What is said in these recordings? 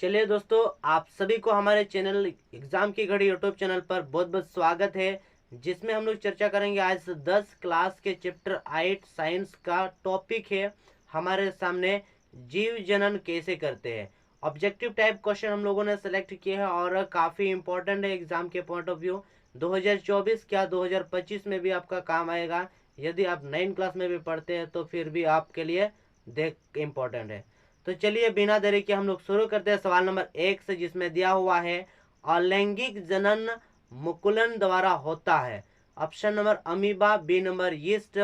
चलिए दोस्तों, आप सभी को हमारे चैनल एग्जाम की घड़ी यूट्यूब चैनल पर बहुत बहुत स्वागत है, जिसमें हम लोग चर्चा करेंगे। आज 10 क्लास के चैप्टर 8 साइंस का टॉपिक है हमारे सामने, जीव जनन कैसे करते हैं। ऑब्जेक्टिव टाइप क्वेश्चन हम लोगों ने सेलेक्ट किए हैं और काफ़ी इंपॉर्टेंट है एग्जाम के पॉइंट ऑफ व्यू। 2024 क्या 2025 में भी आपका काम आएगा। यदि आप 9 क्लास में भी पढ़ते हैं तो फिर भी आपके लिए देख इम्पोर्टेंट है। तो चलिए बिना देरी के हम लोग शुरू करते हैं सवाल नंबर 1 से, जिसमें दिया हुआ है अलैंगिक जनन मुकुलन द्वारा होता है। Option number amoeba, B number yeast,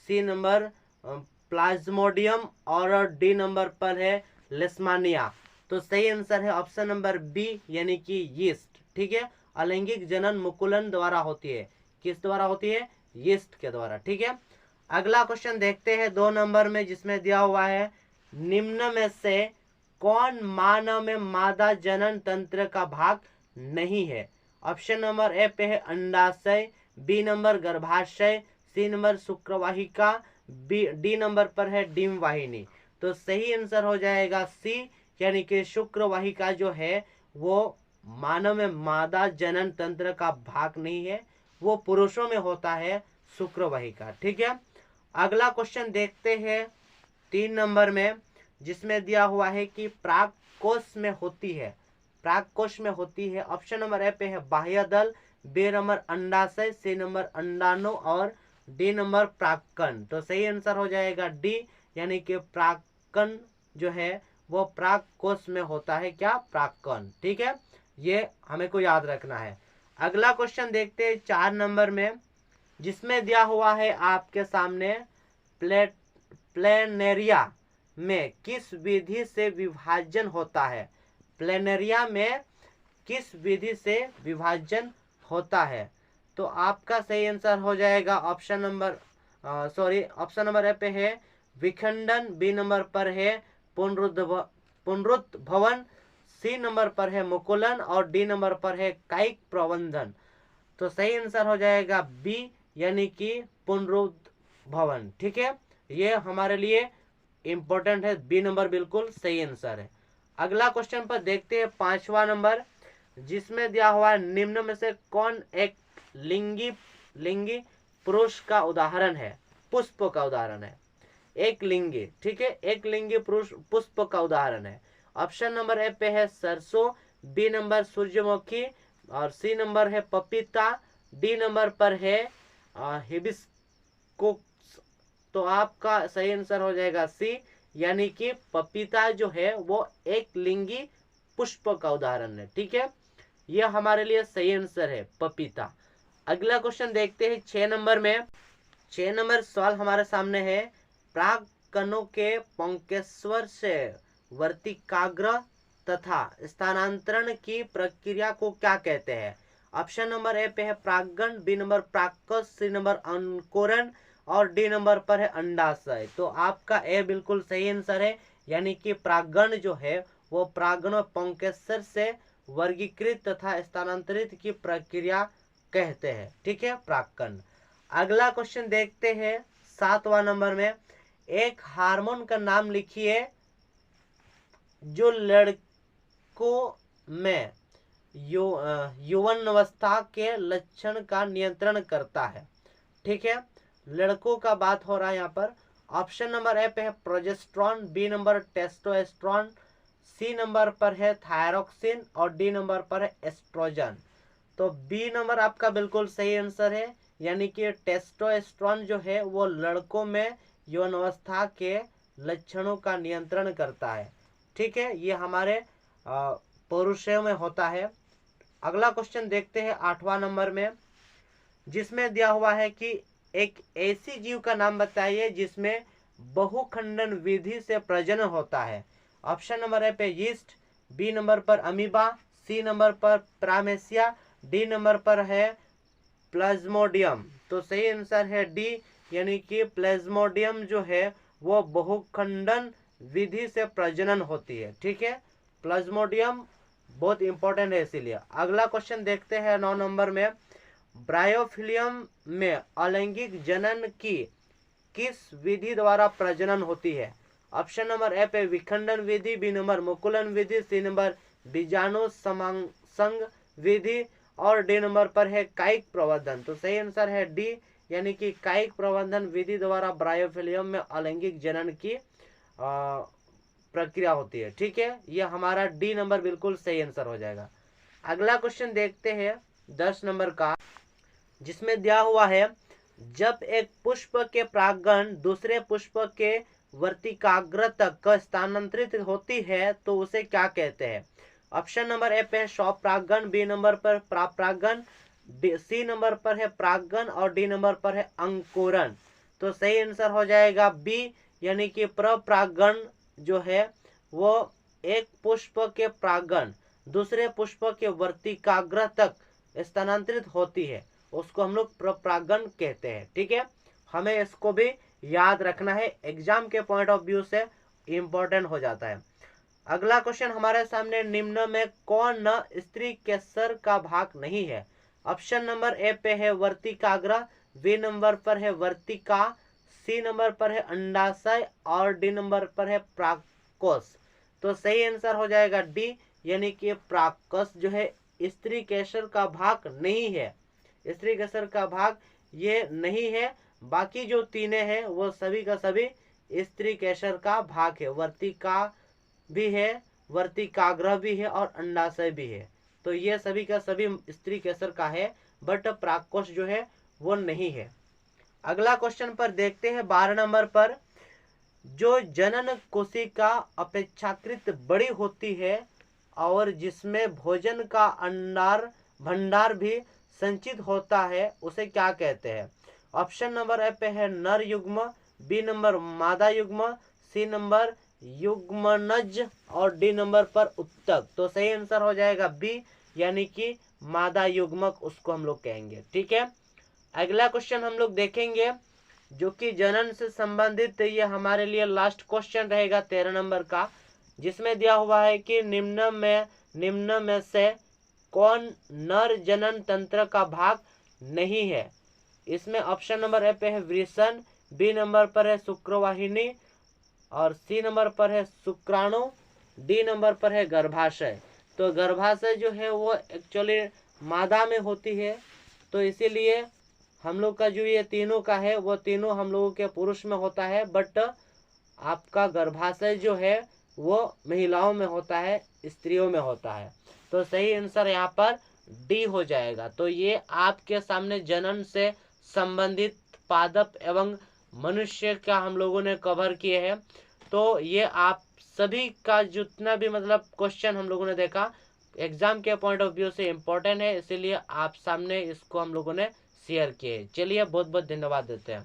C number plasmodium और डी नंबर पर है लेस्मानिया। तो सही आंसर है ऑप्शन नंबर बी यानी कि यीस्ट। ठीक है, अलैंगिक जनन मुकुलन द्वारा होती है। किस द्वारा होती है? यीस्ट के द्वारा। ठीक है, अगला क्वेश्चन देखते हैं 2 नंबर में, जिसमें दिया हुआ है निम्न में से कौन मानव में मादा जनन तंत्र का भाग नहीं है। ऑप्शन नंबर ए पे है अंडाशय, बी नंबर गर्भाशय, सी नंबर शुक्रवाहिका, डी नंबर पर है डिम वाहिनी। तो सही आंसर हो जाएगा सी यानी कि शुक्रवाहिका जो है वो मानव में मादा जनन तंत्र का भाग नहीं है, वो पुरुषों में होता है शुक्रवाहिका। ठीक है, अगला क्वेश्चन देखते हैं 3 नंबर में, जिसमें दिया हुआ है कि प्राग कोश में होती है। प्राग कोश में होती है। ऑप्शन नंबर ए पे है बाह्य दल, बी नंबर अंडाशय, सी नंबर अंडाणु और डी नंबर प्राक्कन। तो सही आंसर हो जाएगा डी यानी कि प्राक्कन जो है वो प्राग कोश में होता है। क्या? प्राक्कन। ठीक है, ये हमें को याद रखना है। अगला क्वेश्चन देखते हैं 4 नंबर में, जिसमें दिया हुआ है आपके सामने प्लेनेरिया में किस विधि से विभाजन होता है। प्लेनेरिया में किस विधि से विभाजन होता है? तो आपका सही आंसर हो जाएगा ऑप्शन नंबर ए पे है विखंडन, बी नंबर पर है पुनरुद्भवन, सी नंबर पर है मुकुलन और डी नंबर पर है कायिक प्रबंधन। तो सही आंसर हो जाएगा बी यानी कि पुनरुद्भवन। ठीक है, ये हमारे लिए इंपॉर्टेंट है, बी नंबर बिल्कुल सही आंसर है। अगला क्वेश्चन पर देखते हैं 5वां नंबर, जिसमें दिया हुआ है निम्न में से कौन एक लिंगी पुरुष का उदाहरण है, पुष्प का उदाहरण है। एक लिंगी, ठीक है, एक लिंगी पुरुष पुष्प का उदाहरण है। ऑप्शन नंबर ए पे है सरसों, बी नंबर सूर्यमुखी और सी नंबर है पपीता, डी नंबर पर है हिबिस्कुस। तो आपका सही आंसर हो जाएगा सी यानी कि पपीता जो है वो एक लिंगी पुष्प का उदाहरण है। ठीक है, यह हमारे लिए सही आंसर है पपीता। अगला क्वेश्चन देखते हैं 6 नंबर में। 6 नंबर सवाल हमारे सामने है प्राग कणों के पुंकेसर से वर्तिकाग्र तथा स्थानांतरण की प्रक्रिया को क्या कहते हैं। ऑप्शन नंबर ए पे है प्रागण, बी नंबर प्राक्कस, सी नंबर अंकुरण और डी नंबर पर है अंडाशय। तो आपका ए बिल्कुल सही आंसर है, यानी कि प्रागण जो है वो प्रागण पुंकेसर से वर्गीकृत तथा स्थानांतरित की प्रक्रिया कहते हैं। ठीक है, प्राक्कन। अगला क्वेश्चन देखते हैं 7वां नंबर में, एक हार्मोन का नाम लिखिए जो लड़कों में यौवन अवस्था के लक्षण का नियंत्रण करता है। ठीक है, लड़कों का बात हो रहा है यहाँ पर। ऑप्शन नंबर ए पे है progesterone, B number testosterone, C number पर है थायरोक्सिन और डी नंबर पर है एस्ट्रोजन। तो बी नंबर आपका बिल्कुल सही आंसर है, यानी कि टेस्टोस्टेरोन जो है वो लड़कों में यौन अवस्था के लक्षणों का नियंत्रण करता है। ठीक है, ये हमारे पुरुषों में होता है। अगला क्वेश्चन देखते हैं 8वां नंबर में, जिसमें दिया हुआ है कि एक ऐसी जीव का नाम बताइए जिसमें बहुखंडन विधि से प्रजनन होता है। ऑप्शन नंबर ए पे यीस्ट, बी नंबर पर अमीबा, सी नंबर पर प्रामेसिया, डी नंबर पर है प्लाज्मोडियम। तो सही आंसर है डी यानी कि प्लाज्मोडियम जो है वो बहुखंडन विधि से प्रजनन होती है। ठीक है, प्लाज्मोडियम बहुत इंपॉर्टेंट है इसीलिए। अगला क्वेश्चन देखते हैं 9 नंबर में, ब्रायोफिलियम में अलैंगिक जनन की किस विधि द्वारा प्रजनन होती है। ऑप्शन नंबर ए पे विखंडन विधि, बी नंबर मुकुलन विधि, सी नंबर बीजाणु समांग विधि और डी नंबर पर है कायिक प्रवर्धन। तो सही आंसर है डी, यानी कि कायिक प्रवर्धन विधि द्वारा ब्रायोफिलियम में अलैंगिक जनन की प्रक्रिया होती है। ठीक है, यह हमारा डी नंबर बिल्कुल सही आंसर हो जाएगा। अगला क्वेश्चन देखते हैं 10 नंबर का, जिसमें दिया हुआ है जब एक पुष्प के परागण दूसरे पुष्प के वर्तिकाग्र तक स्थानांतरित होती है तो उसे क्या कहते हैं? ऑप्शन नंबर ए पे है स्वपरागण, बी नंबर पर परागण, सी नंबर पर है परागण और डी नंबर पर है अंकुरण। तो सही आंसर हो जाएगा बी, यानी कि परागण जो है वो एक पुष्प के परागण दूसरे पुष्प के वर्तिकाग्र तक स्थानांतरित होती है, उसको हम लोग परागण कहते हैं। ठीक है, हमें इसको भी याद रखना है, एग्जाम के पॉइंट ऑफ व्यू से इंपॉर्टेंट हो जाता है। अगला क्वेश्चन हमारे सामने, निम्न में कौन न स्त्री केसर का भाग नहीं है? ऑप्शन नंबर ए पे है वर्तिकाग्र, बी नंबर पर है वर्तिका, सी नंबर पर है अंडाशय और डी नंबर पर है प्राकोष। तो सही आंसर हो जाएगा डी, यानी कि प्राकोष जो है स्त्री केसर का भाग नहीं है। स्त्री केसर का भाग ये नहीं है, बाकी जो तीनों हैं वो सभी का सभी स्त्री केसर का भाग है। वर्तिका भी है, वर्तिकाग्र भी है और अंडाशय भी है। तो ये सभी का सभी स्त्री केसर का है, बट प्राकोष जो है वो नहीं है। अगला क्वेश्चन पर देखते हैं 12 नंबर पर, जो जनन कोशिका अपेक्षाकृत बड़ी होती है और जिसमें भोजन का भंडार भी संचित होता है उसे क्या कहते हैं? ऑप्शन नंबर ए पे है नर युग्म, बी नंबर मादा युग्म, सी नंबर युग्मनज और डी नंबर पर उत्तक। तो सही आंसर हो जाएगा बी, यानी कि मादा युग्मक उसको हम लोग कहेंगे। ठीक है, अगला क्वेश्चन हम लोग देखेंगे जो कि जनन से संबंधित, ये हमारे लिए लास्ट क्वेश्चन रहेगा 13 नंबर का, जिसमें दिया हुआ है कि निम्न में से कौन नर जनन तंत्र का भाग नहीं है? इसमें ऑप्शन नंबर ए पे है वृषण, बी नंबर पर है शुक्रवाहिनी और सी नंबर पर है शुक्राणु, डी नंबर पर है गर्भाशय। तो गर्भाशय जो है वो एक्चुअली मादा में होती है, तो इसीलिए हम लोग का जो ये तीनों का है वो तीनों हम लोगों के पुरुष में होता है, बट आपका गर्भाशय जो है वो महिलाओं में होता है, स्त्रियों में होता है। तो सही आंसर यहाँ पर डी हो जाएगा। तो ये आपके सामने जनन से संबंधित पादप एवं मनुष्य का हम लोगों ने कवर किए हैं। तो ये आप सभी का जितना भी मतलब क्वेश्चन हम लोगों ने देखा एग्जाम के पॉइंट ऑफ व्यू से इम्पोर्टेंट है, इसीलिए आप सामने इसको हम लोगों ने शेयर किए। चलिए बहुत बहुत धन्यवाद देते हैं।